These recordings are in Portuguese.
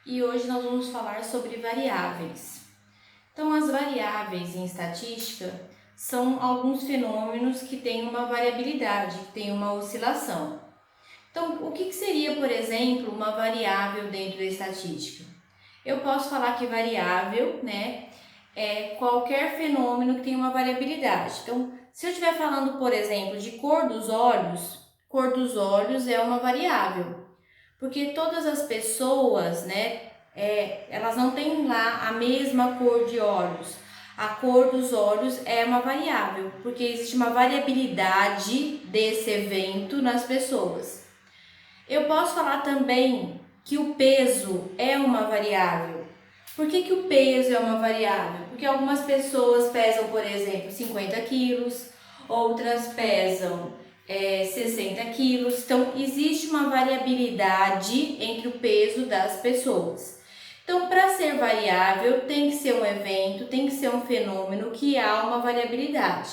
E hoje nós vamos falar sobre variáveis. Então, as variáveis em estatística são alguns fenômenos que têm uma variabilidade, que têm uma oscilação. Então, o que seria, por exemplo, uma variável dentro da estatística? Eu posso falar que variável, é qualquer fenômeno que tem uma variabilidade. Então, se eu estiver falando, por exemplo, de cor dos olhos é uma variável. Porque todas as pessoas, elas não têm lá a mesma cor de olhos. A cor dos olhos é uma variável, porque existe uma variabilidade desse evento nas pessoas. Eu posso falar também que o peso é uma variável. Por que o peso é uma variável? Porque algumas pessoas pesam, por exemplo, 50 quilos, outras pesam 60 quilos. Então, existe uma variabilidade entre o peso das pessoas. Então, para ser variável, tem que ser um evento, tem que ser um fenômeno que há uma variabilidade.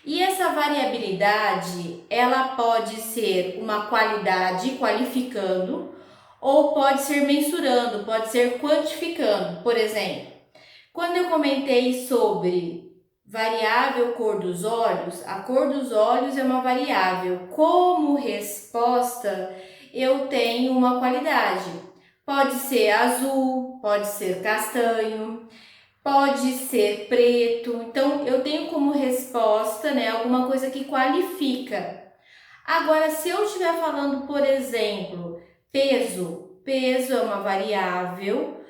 E essa variabilidade, ela pode ser uma qualidade, qualificando, ou pode ser mensurando, pode ser quantificando. Por exemplo, quando eu comentei sobre variável cor dos olhos, a cor dos olhos é uma variável. Como resposta, eu tenho uma qualidade. Pode ser azul, pode ser castanho, pode ser preto. Então, eu tenho como resposta, alguma coisa que qualifica. Agora, se eu estiver falando, por exemplo, peso é uma variável,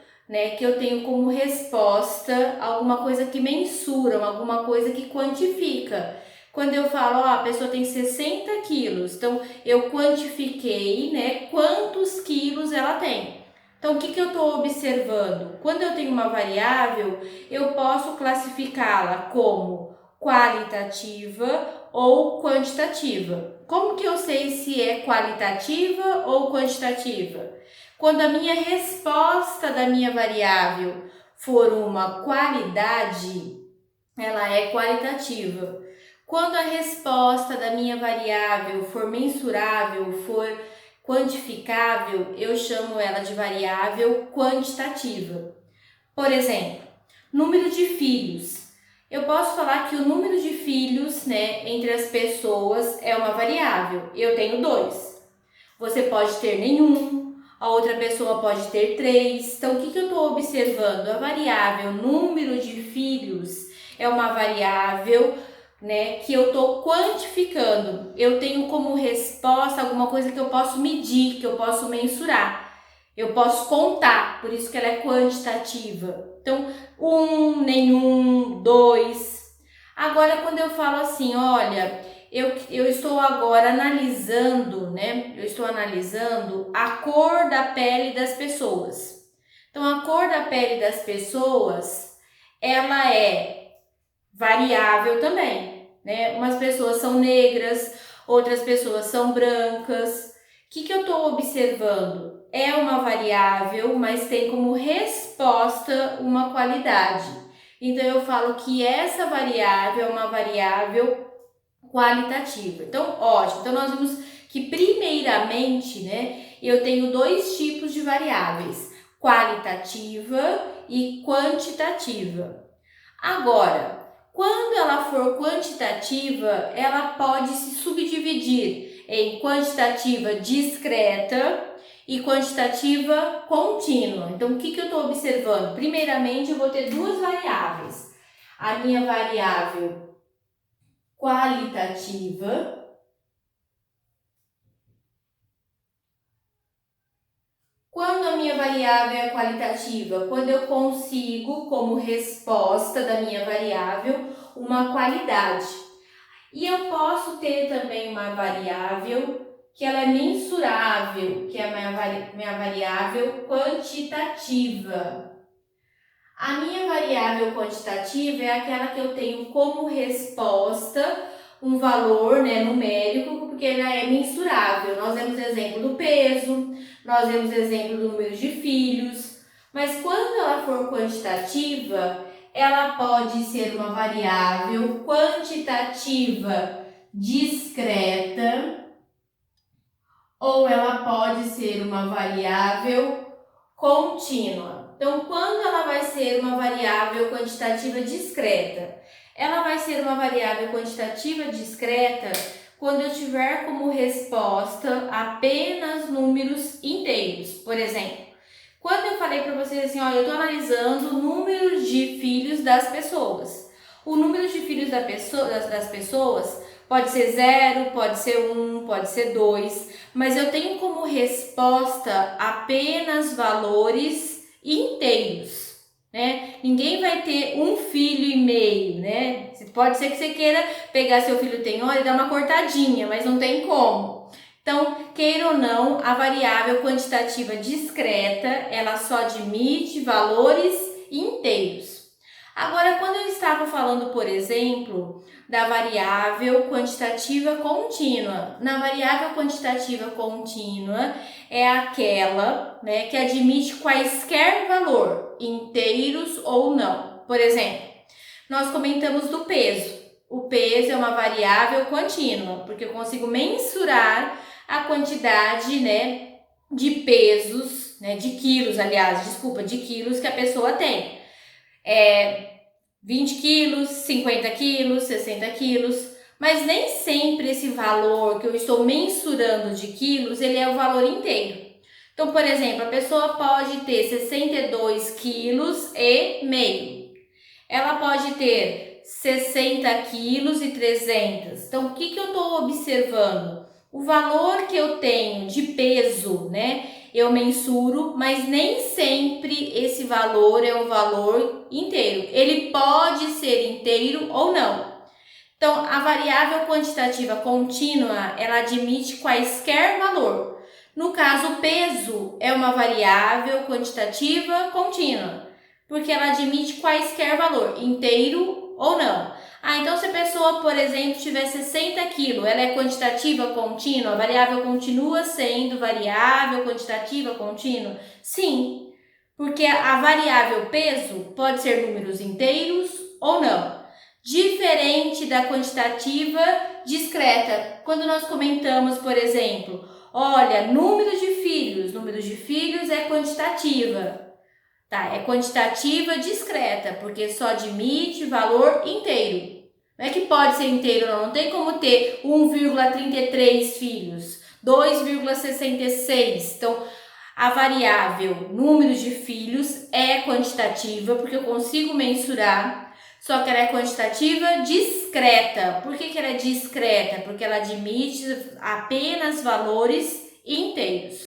que eu tenho como resposta alguma coisa que mensura, alguma coisa que quantifica. Quando eu falo, a pessoa tem 60 quilos, então eu quantifiquei, quantos quilos ela tem. Então, o que eu estou observando? Quando eu tenho uma variável, eu posso classificá-la como qualitativa ou quantitativa. Como que eu sei se é qualitativa ou quantitativa? Quando a minha resposta da minha variável for uma qualidade, ela é qualitativa. Quando a resposta da minha variável for mensurável, for quantificável, eu chamo ela de variável quantitativa. Por exemplo, número de filhos. Eu posso falar que o número de filhos, entre as pessoas é uma variável. Eu tenho 2. Você pode ter nenhum, a outra pessoa pode ter 3. Então, o que eu estou observando? A variável número de filhos é uma variável, que eu estou quantificando. Eu tenho como resposta alguma coisa que eu posso medir, que eu posso mensurar. Eu posso contar, por isso que ela é quantitativa. Então, 1, nenhum, 2. Agora, quando eu falo assim, olha, eu estou agora analisando, Eu estou analisando a cor da pele das pessoas. Então, a cor da pele das pessoas, ela é variável também, Umas pessoas são negras, outras pessoas são brancas. O que eu estou observando? É uma variável, mas tem como resposta uma qualidade. Então, eu falo que essa variável é uma variável qualitativa. Então, ótimo. Então, nós vimos que, primeiramente, eu tenho 2 tipos de variáveis, qualitativa e quantitativa. Agora, quando ela for quantitativa, ela pode se subdividir em quantitativa discreta e quantitativa contínua. Então, o que eu estou observando? Primeiramente, eu vou ter 2 variáveis. A minha variável qualitativa. Quando a minha variável é qualitativa? Quando eu consigo, como resposta da minha variável, uma qualidade. E eu posso ter também uma variável que ela é mensurável, que é a minha variável quantitativa. A minha variável quantitativa é aquela que eu tenho como resposta um valor, numérico, porque ela é mensurável. Nós vemos exemplo do peso, nós vemos exemplo do número de filhos, mas quando ela for quantitativa, ela pode ser uma variável quantitativa discreta ou ela pode ser uma variável contínua. Então, quando ela vai ser uma variável quantitativa discreta? Ela vai ser uma variável quantitativa discreta quando eu tiver como resposta apenas números inteiros. Por exemplo, quando eu falei para vocês assim, olha, eu estou analisando o número de filhos das pessoas. O número de filhos das pessoas pode ser 0, pode ser 1, pode ser 2, mas eu tenho como resposta apenas valores inteiros, né? Ninguém vai ter 1,5 filho, né? Pode ser que você queira pegar seu filho tem hora e dar uma cortadinha, mas não tem como. Então, queira ou não, a variável quantitativa discreta, ela só admite valores inteiros. Agora, quando eu estava falando, por exemplo, da variável quantitativa contínua, na variável quantitativa contínua é aquela, né, que admite quaisquer valor, inteiros ou não. Por exemplo, nós comentamos do peso. O peso é uma variável contínua, porque eu consigo mensurar a quantidade, né, de pesos, né, de quilos, de quilos que a pessoa tem. 20 quilos, 50 quilos, 60 quilos, mas nem sempre esse valor que eu estou mensurando de quilos, ele é o valor inteiro. Então, por exemplo, a pessoa pode ter 62 quilos e meio. Ela pode ter 60 quilos e 300. Então, o que eu estou observando? O valor que eu tenho de peso, né? Eu mensuro, mas nem sempre esse valor é um valor inteiro. Ele pode ser inteiro ou não. Então, a variável quantitativa contínua, ela admite quaisquer valor. No caso, o peso é uma variável quantitativa contínua, porque ela admite quaisquer valor, inteiro ou não. Então se a pessoa, por exemplo, tiver 60 quilos, ela é quantitativa contínua? A variável continua sendo variável quantitativa contínua? Sim, porque a variável peso pode ser números inteiros ou não. Diferente da quantitativa discreta. Quando nós comentamos, por exemplo, olha, número de filhos é quantitativa. Tá, é quantitativa discreta, porque só admite valor inteiro. Não é que pode ser inteiro, não tem como ter 1,33 filhos, 2,66. Então, a variável número de filhos é quantitativa, porque eu consigo mensurar, só que ela é quantitativa discreta. Por que ela é discreta? Porque ela admite apenas valores inteiros.